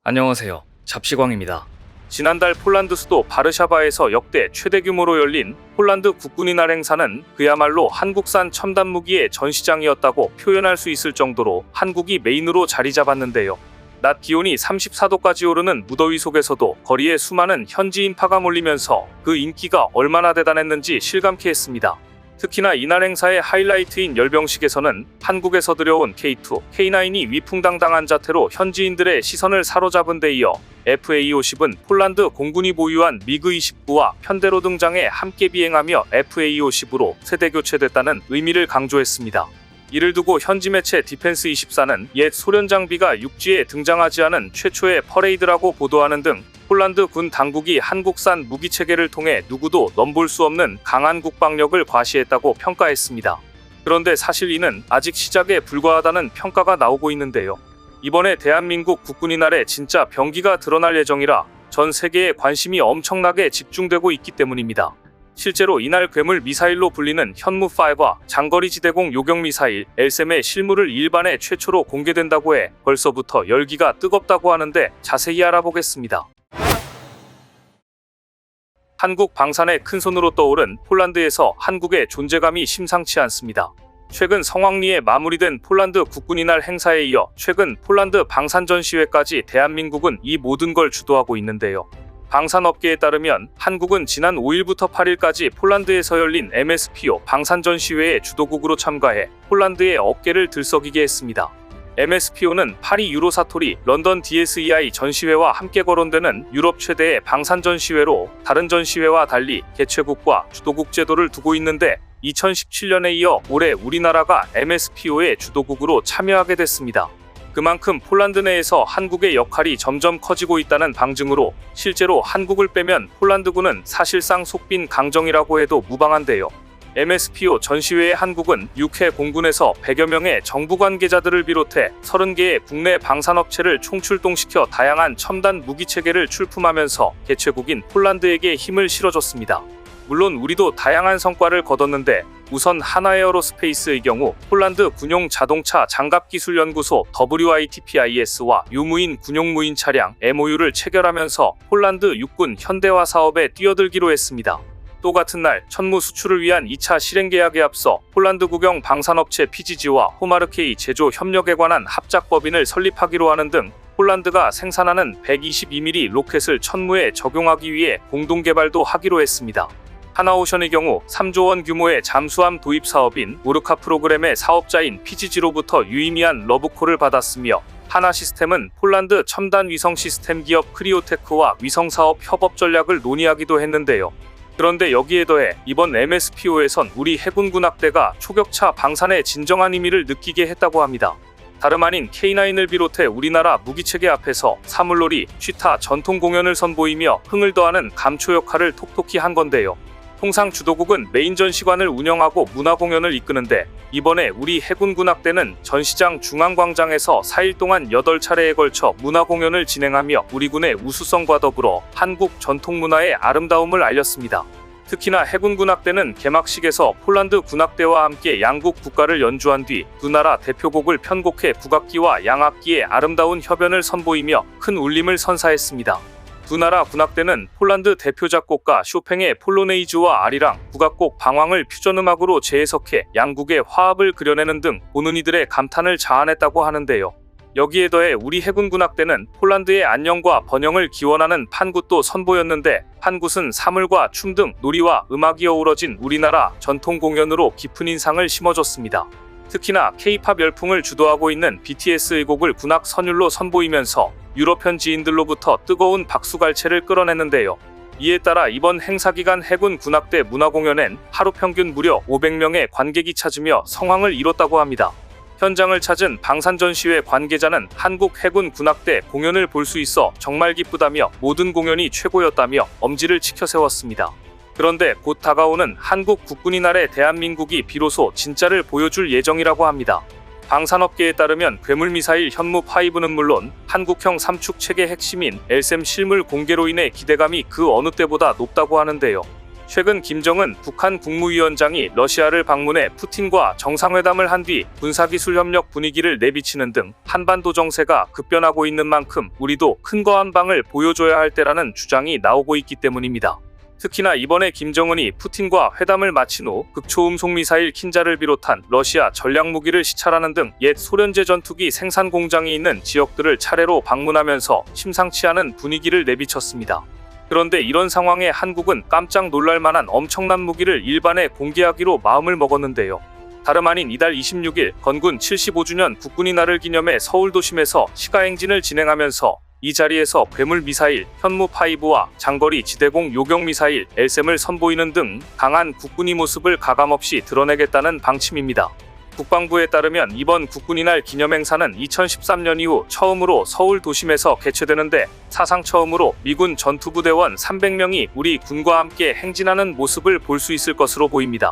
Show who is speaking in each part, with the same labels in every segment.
Speaker 1: 안녕하세요. 잡시광입니다. 지난달 폴란드 수도 바르샤바에서 역대 최대 규모로 열린 폴란드 국군의 날 행사는 그야말로 한국산 첨단 무기의 전시장이었다고 표현할 수 있을 정도로 한국이 메인으로 자리 잡았는데요. 낮 기온이 34도까지 오르는 무더위 속에서도 거리에 수많은 현지 인파가 몰리면서 그 인기가 얼마나 대단했는지 실감케 했습니다. 특히나 이날 행사의 하이라이트인 열병식에서는 한국에서 들여온 K2, K9이 위풍당당한 자태로 현지인들의 시선을 사로잡은 데 이어 FA-50은 폴란드 공군이 보유한 미그-29와 편대로 등장해 함께 비행하며 FA-50으로 세대 교체됐다는 의미를 강조했습니다. 이를 두고 현지 매체 디펜스24는 옛 소련 장비가 육지에 등장하지 않은 최초의 퍼레이드라고 보도하는 등 폴란드 군 당국이 한국산 무기체계를 통해 누구도 넘볼 수 없는 강한 국방력을 과시했다고 평가했습니다. 그런데 사실 이는 아직 시작에 불과하다는 평가가 나오고 있는데요. 이번에 대한민국 국군의 날에 진짜 병기가 드러날 예정이라 전 세계의 관심이 엄청나게 집중되고 있기 때문입니다. 실제로 이날 괴물 미사일로 불리는 현무5와 장거리 지대공 요격 미사일 LSAM의 실물을 일반에 최초로 공개된다고 해 벌써부터 열기가 뜨겁다고 하는데 자세히 알아보겠습니다. 한국 방산의 큰손으로 떠오른 폴란드에서 한국의 존재감이 심상치 않습니다. 최근 성황리에 마무리된 폴란드 국군의 날 행사에 이어 최근 폴란드 방산 전시회까지 대한민국은 이 모든 걸 주도하고 있는데요. 방산업계에 따르면 한국은 지난 5일부터 8일까지 폴란드에서 열린 MSPO 방산 전시회에 주도국으로 참가해 폴란드의 어깨를 들썩이게 했습니다. MSPO는 파리 유로사토리 런던 DSEI 전시회와 함께 거론되는 유럽 최대의 방산 전시회로 다른 전시회와 달리 개최국과 주도국 제도를 두고 있는데 2017년에 이어 올해 우리나라가 MSPO의 주도국으로 참여하게 됐습니다. 그만큼 폴란드 내에서 한국의 역할이 점점 커지고 있다는 방증으로 실제로 한국을 빼면 폴란드군은 사실상 속빈 강정이라고 해도 무방한데요. MSPO 전시회에 한국은 6회 공군에서 100여 명의 정부 관계자들을 비롯해 30개의 국내 방산업체를 총출동시켜 다양한 첨단 무기체계를 출품하면서 개최국인 폴란드에게 힘을 실어줬습니다. 물론 우리도 다양한 성과를 거뒀는데 우선 하나에어로스페이스의 경우 폴란드 군용 자동차 장갑기술연구소 WITPIS와 유무인 군용 무인 차량 MOU를 체결하면서 폴란드 육군 현대화 사업에 뛰어들기로 했습니다. 또 같은 날 천무 수출을 위한 2차 실행 계약에 앞서 폴란드 국영 방산업체 PGG와 호마르케이 제조 협력에 관한 합작 법인을 설립하기로 하는 등 폴란드가 생산하는 122mm 로켓을 천무에 적용하기 위해 공동 개발도 하기로 했습니다. 하나오션의 경우 3조 원 규모의 잠수함 도입 사업인 오르카 프로그램의 사업자인 PGG로부터 유의미한 러브콜을 받았으며 하나시스템은 폴란드 첨단 위성 시스템 기업 크리오테크와 위성사업 협업 전략을 논의하기도 했는데요. 그런데 여기에 더해 이번 MSPO에선 우리 해군 군악대가 초격차 방산의 진정한 의미를 느끼게 했다고 합니다. 다름 아닌 K9을 비롯해 우리나라 무기체계 앞에서 사물놀이, 취타 전통 공연을 선보이며 흥을 더하는 감초 역할을 톡톡히 한 건데요. 통상 주도국은 메인 전시관을 운영하고 문화공연을 이끄는데 이번에 우리 해군 군악대는 전시장 중앙광장에서 4일 동안 8차례에 걸쳐 문화공연을 진행하며 우리 군의 우수성과 더불어 한국 전통문화의 아름다움을 알렸습니다. 특히나 해군 군악대는 개막식에서 폴란드 군악대와 함께 양국 국가를 연주한 뒤 두 나라 대표곡을 편곡해 국악기와 양악기의 아름다운 협연을 선보이며 큰 울림을 선사했습니다. 두 나라 군악대는 폴란드 대표 작곡가 쇼팽의 폴로네이즈와 아리랑, 국악곡 방황을 퓨전음악으로 재해석해 양국의 화합을 그려내는 등 보는 이들의 감탄을 자아냈다고 하는데요. 여기에 더해 우리 해군 군악대는 폴란드의 안녕과 번영을 기원하는 판굿도 선보였는데 판굿은 사물과 춤 등 놀이와 음악이 어우러진 우리나라 전통 공연으로 깊은 인상을 심어줬습니다. 특히나 K-팝 열풍을 주도하고 있는 BTS의 곡을 군악 선율로 선보이면서 유럽 현지인들로부터 뜨거운 박수갈채를 끌어냈는데요. 이에 따라 이번 행사 기간 해군 군악대 문화공연엔 하루 평균 무려 500명의 관객이 찾으며 성황을 이뤘다고 합니다. 현장을 찾은 방산전시회 관계자는 한국 해군 군악대 공연을 볼 수 있어 정말 기쁘다며 모든 공연이 최고였다며 엄지를 치켜세웠습니다. 그런데 곧 다가오는 한국 국군의 날에 대한민국이 비로소 진짜를 보여줄 예정이라고 합니다. 방산업계에 따르면 괴물미사일 현무5는 물론 한국형 삼축 체계 핵심인 LSAM 실물 공개로 인해 기대감이 그 어느 때보다 높다고 하는데요. 최근 김정은 북한 국무위원장이 러시아를 방문해 푸틴과 정상회담을 한 뒤 군사기술 협력 분위기를 내비치는 등 한반도 정세가 급변하고 있는 만큼 우리도 큰 거 한 방을 보여줘야 할 때라는 주장이 나오고 있기 때문입니다. 특히나 이번에 김정은이 푸틴과 회담을 마친 후 극초음속 미사일 킨자를 비롯한 러시아 전략무기를 시찰하는 등 옛 소련제 전투기 생산 공장이 있는 지역들을 차례로 방문하면서 심상치 않은 분위기를 내비쳤습니다. 그런데 이런 상황에 한국은 깜짝 놀랄 만한 엄청난 무기를 일반에 공개하기로 마음을 먹었는데요. 다름 아닌 이달 26일 건군 75주년 국군의 날을 기념해 서울 도심에서 시가행진을 진행하면서 이 자리에서 괴물 미사일 현무5와 장거리 지대공 요격 미사일 LSAM을 선보이는 등 강한 국군의 모습을 가감없이 드러내겠다는 방침입니다. 국방부에 따르면 이번 국군의 날 기념행사는 2013년 이후 처음으로 서울 도심에서 개최되는데 사상 처음으로 미군 전투부대원 300명이 우리 군과 함께 행진하는 모습을 볼 수 있을 것으로 보입니다.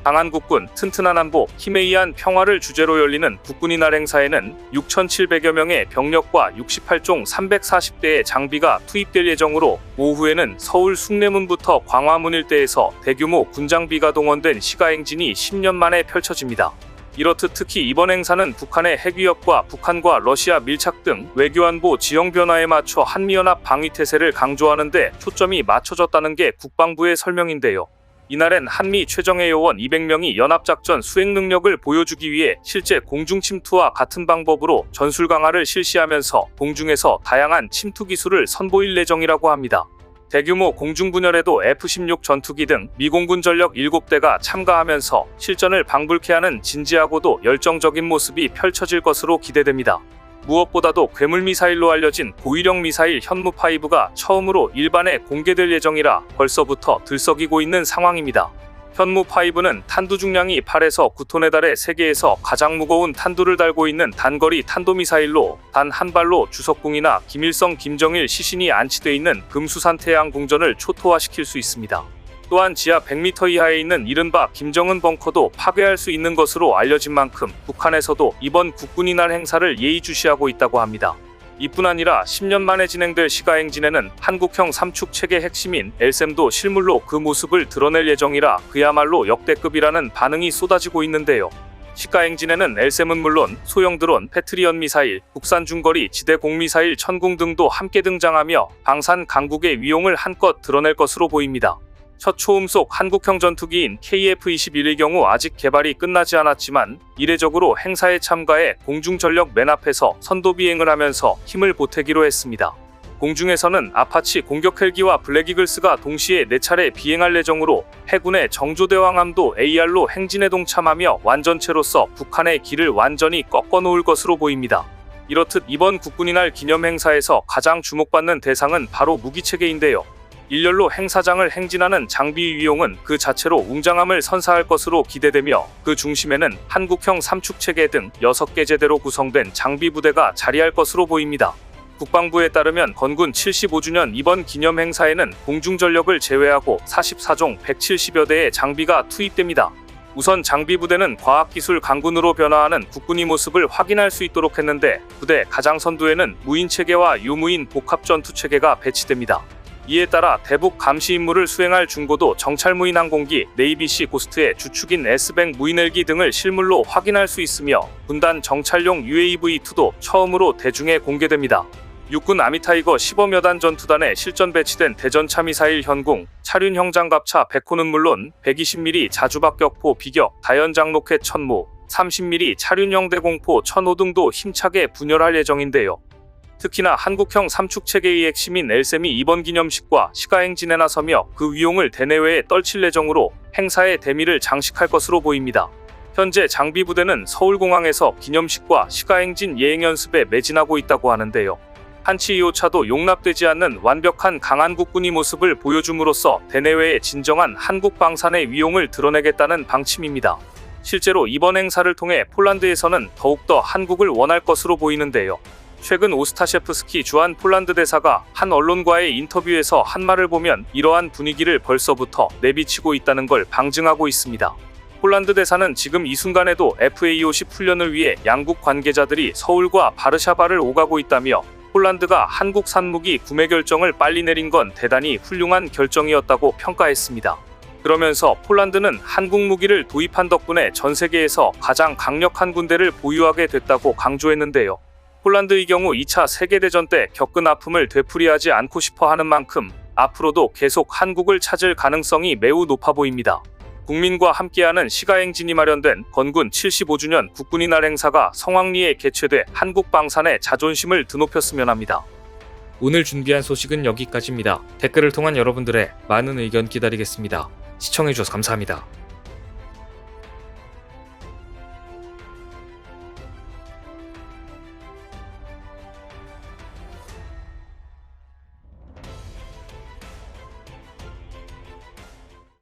Speaker 1: 강한 국군, 튼튼한 안보, 힘에 의한 평화를 주제로 열리는 국군의 날 행사에는 6,700여 명의 병력과 68종 340대의 장비가 투입될 예정으로 오후에는 서울 숭례문부터 광화문 일대에서 대규모 군장비가 동원된 시가행진이 10년 만에 펼쳐집니다. 이렇듯 특히 이번 행사는 북한의 핵위협과 북한과 러시아 밀착 등 외교안보 지형 변화에 맞춰 한미연합 방위태세를 강조하는 데 초점이 맞춰졌다는 게 국방부의 설명인데요. 이날엔 한미 최정예 요원 200명이 연합작전 수행 능력을 보여주기 위해 실제 공중 침투와 같은 방법으로 전술 강화를 실시하면서 공중에서 다양한 침투 기술을 선보일 예정이라고 합니다. 대규모 공중분열에도 F-16 전투기 등 미공군 전력 7대가 참가하면서 실전을 방불케 하는 진지하고도 열정적인 모습이 펼쳐질 것으로 기대됩니다. 무엇보다도 괴물 미사일로 알려진 고위력 미사일 현무5가 처음으로 일반에 공개될 예정이라 벌써부터 들썩이고 있는 상황입니다. 현무5는 탄두 중량이 8에서 9톤에 달해 세계에서 가장 무거운 탄두를 달고 있는 단거리 탄도미사일로 단 한 발로 주석궁이나 김일성, 김정일 시신이 안치돼 있는 금수산 태양 궁전을 초토화시킬 수 있습니다. 또한 지하 100m 이하에 있는 이른바 김정은 벙커도 파괴할 수 있는 것으로 알려진 만큼 북한에서도 이번 국군의 날 행사를 예의주시하고 있다고 합니다. 이뿐 아니라 10년 만에 진행될 시가행진에는 한국형 삼축 체계 핵심인 LSAM도 실물로 그 모습을 드러낼 예정이라 그야말로 역대급이라는 반응이 쏟아지고 있는데요. 시가행진에는 LSAM은 물론 소형 드론, 패트리엇 미사일, 국산 중거리 지대 공미사일 천궁 등도 함께 등장하며 방산 강국의 위용을 한껏 드러낼 것으로 보입니다. 첫 초음속 한국형 전투기인 KF-21의 경우 아직 개발이 끝나지 않았지만 이례적으로 행사에 참가해 공중전력 맨 앞에서 선도비행을 하면서 힘을 보태기로 했습니다. 공중에서는 아파치 공격 헬기와 블랙이글스가 동시에 4차례 비행할 예정으로 해군의 정조대왕함도 AR로 행진에 동참하며 완전체로서 북한의 길을 완전히 꺾어놓을 것으로 보입니다. 이렇듯 이번 국군의 날 기념 행사에서 가장 주목받는 대상은 바로 무기체계인데요. 일렬로 행사장을 행진하는 장비 위용은 그 자체로 웅장함을 선사할 것으로 기대되며 그 중심에는 한국형 삼축체계 등 6개 제대로 구성된 장비 부대가 자리할 것으로 보입니다. 국방부에 따르면 건군 75주년 이번 기념 행사에는 공중전력을 제외하고 44종 170여 대의 장비가 투입됩니다. 우선 장비 부대는 과학기술 강군으로 변화하는 국군의 모습을 확인할 수 있도록 했는데 부대 가장 선두에는 무인체계와 유무인 복합전투체계가 배치됩니다. 이에 따라 대북 감시 임무를 수행할 중고도 정찰무인 항공기 네이비시 고스트의 주축인 S뱅 무인헬기 등을 실물로 확인할 수 있으며 군단 정찰용 UAV-2도 처음으로 대중에 공개됩니다. 육군 아미타이거 10여 단 전투단에 실전 배치된 대전차 미사일 현궁, 차륜형 장갑차 100호는 물론 120mm 자주박격포 비격, 다연장 로켓 천무, 30mm 차륜형 대공포 1000호 등도 힘차게 분열할 예정인데요. 특히나 한국형 삼축체계의 핵심인 LSAM이 이번 기념식과 시가행진에 나서며 그 위용을 대내외에 떨칠 예정으로 행사의 대미를 장식할 것으로 보입니다. 현재 장비부대는 서울공항에서 기념식과 시가행진 예행연습에 매진하고 있다고 하는데요. 한치 2호차도 용납되지 않는 완벽한 강한 국군의 모습을 보여줌으로써 대내외의 진정한 한국 방산의 위용을 드러내겠다는 방침입니다. 실제로 이번 행사를 통해 폴란드에서는 더욱더 한국을 원할 것으로 보이는데요. 최근 오스타셰프스키 주한 폴란드 대사가 한 언론과의 인터뷰에서 한 말을 보면 이러한 분위기를 벌써부터 내비치고 있다는 걸 방증하고 있습니다. 폴란드 대사는 지금 이 순간에도 FA-50 훈련을 위해 양국 관계자들이 서울과 바르샤바를 오가고 있다며 폴란드가 한국산 무기 구매 결정을 빨리 내린 건 대단히 훌륭한 결정이었다고 평가했습니다. 그러면서 폴란드는 한국 무기를 도입한 덕분에 전 세계에서 가장 강력한 군대를 보유하게 됐다고 강조했는데요. 폴란드의 경우 2차 세계대전 때 겪은 아픔을 되풀이하지 않고 싶어 하는 만큼 앞으로도 계속 한국을 찾을 가능성이 매우 높아 보입니다. 국민과 함께하는 시가행진이 마련된 건군 75주년 국군의 날 행사가 성황리에 개최돼 한국 방산의 자존심을 드높였으면 합니다.
Speaker 2: 오늘 준비한 소식은 여기까지입니다. 댓글을 통한 여러분들의 많은 의견 기다리겠습니다. 시청해주셔서 감사합니다.